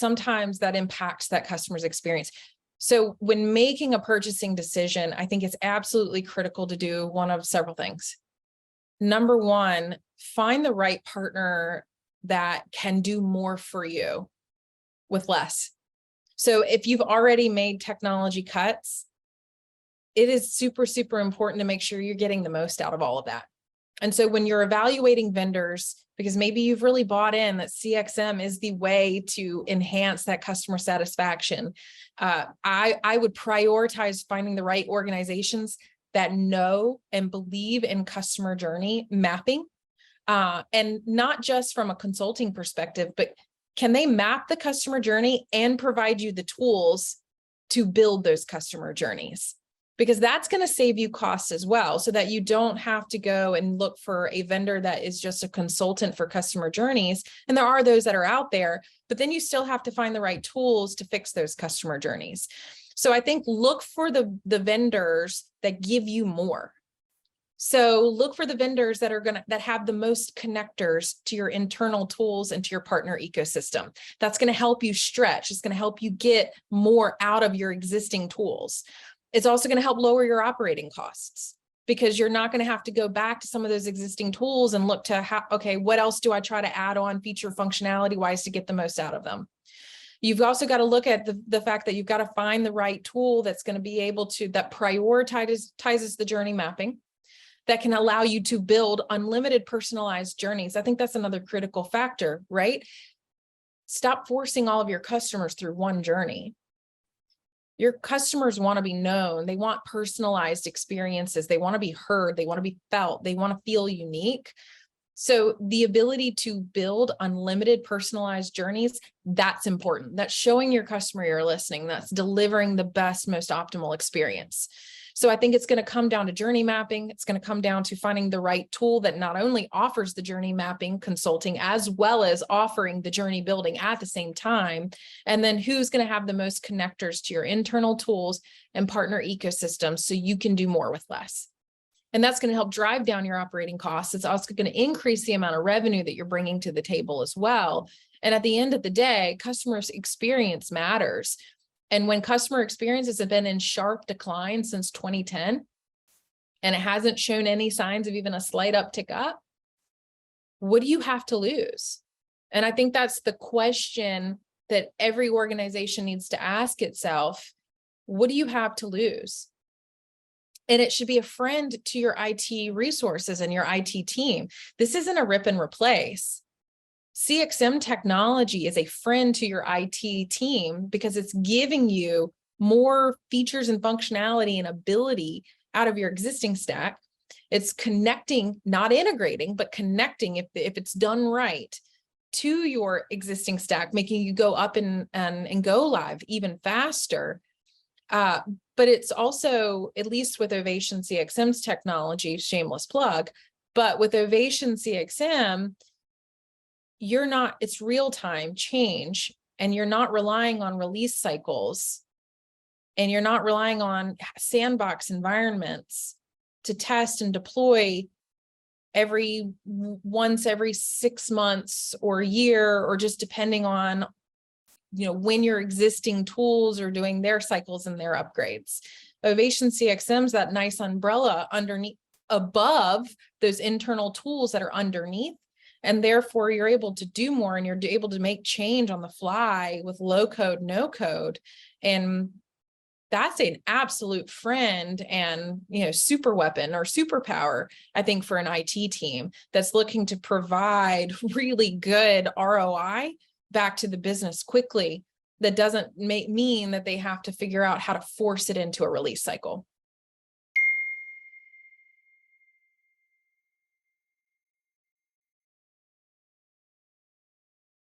sometimes that impacts that customer's experience. So when making a purchasing decision, I think it's absolutely critical to do one of several things. Number one, find the right partner that can do more for you with less. So if you've already made technology cuts, it is super, super important to make sure you're getting the most out of all of that. And so when you're evaluating vendors, because maybe you've really bought in that CXM is the way to enhance that customer satisfaction, I would prioritize finding the right organizations that know and believe in customer journey mapping, and not just from a consulting perspective, but can they map the customer journey and provide you the tools to build those customer journeys? Because that's going to save you costs as well, so that you don't have to go and look for a vendor that is just a consultant for customer journeys. And there are those that are out there, but then you still have to find the right tools to fix those customer journeys. So I think look for the vendors that give you more. So look for the vendors that are that have the most connectors to your internal tools and to your partner ecosystem. That's going to help you stretch. It's going to help you get more out of your existing tools. It's also going to help lower your operating costs, because you're not going to have to go back to some of those existing tools and look to how, okay, what else do I try to add on feature functionality wise to get the most out of them? You've also got to look at the fact that you've got to find the right tool that's going to be able to, that prioritizes the journey mapping, that can allow you to build unlimited personalized journeys. I think that's another critical factor, right? Stop forcing all of your customers through one journey. Your customers want to be known. They want personalized experiences. They want to be heard. They want to be felt. They want to feel unique. So the ability to build unlimited personalized journeys, that's important. That's showing your customer you're listening. That's delivering the best, most optimal experience. So I think it's going to come down to journey mapping. It's going to come down to finding the right tool that not only offers the journey mapping consulting, as well as offering the journey building at the same time. And then who's going to have the most connectors to your internal tools and partner ecosystem so you can do more with less. And that's going to help drive down your operating costs. It's also going to increase the amount of revenue that you're bringing to the table as well. And at the end of the day, customer experience matters. And when customer experiences have been in sharp decline since 2010, and it hasn't shown any signs of even a slight uptick up, what do you have to lose? And I think that's the question that every organization needs to ask itself. What do you have to lose? And it should be a friend to your IT resources and your IT team. This isn't a rip and replace. CXM technology is a friend to your IT team because it's giving you more features and functionality and ability out of your existing stack. It's connecting, not integrating, but connecting if it's done right to your existing stack, making you go up and go live even faster. But it's also, at least with Ovation CXM's technology, shameless plug, but with Ovation CXM, it's real-time change, and you're not relying on release cycles, and you're not relying on sandbox environments to test and deploy once every 6 months or a year, or just depending on, when your existing tools are doing their cycles and their upgrades. Ovation CXM's that nice umbrella underneath, above those internal tools that are underneath. And therefore you're able to do more, and you're able to make change on the fly with low code, no code. And that's an absolute friend and, super weapon or superpower, I think, for an IT team that's looking to provide really good ROI back to the business quickly. That doesn't mean that they have to figure out how to force it into a release cycle.